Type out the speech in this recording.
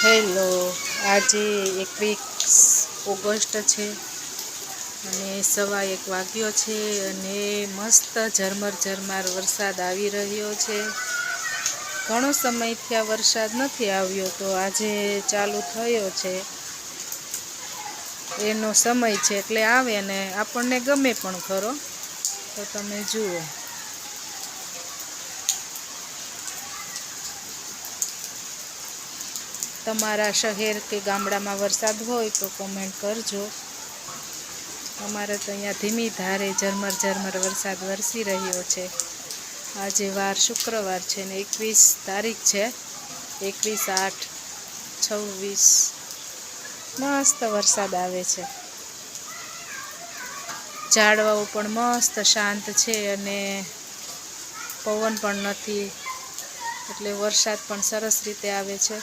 Hello, આજે 21 August છે અને 1:15 વાગ્યો છે અને મસ્ત ઝરમર વરસાદ આવી રહ્યો છે. ઘણો સમયથી આ વરસાદ નથી આવ્યો, તો આજે ચાલુ થયો છે. એનો સમય છે એટલે આવે ને આપણને ગમે પણ ખરો. તો તમે જુઓ, તમારા શહેર કે ગામડામાં વરસાદ હોય તો કોમેન્ટ કરજો. અમારે તો અહીંયા ધીમી ધારે ઝરમર વરસાદ વરસી રહ્યો છે. આજે વાર શુક્રવાર છે ને 21 તારીખ છે. 21/8/26 મસ્ત વરસાદ આવે છે. ઝાડવાઓ પણ મસ્ત શાંત છે અને પવન પણ નથી, એટલે વરસાદ પણ સરસ રીતે આવે છે.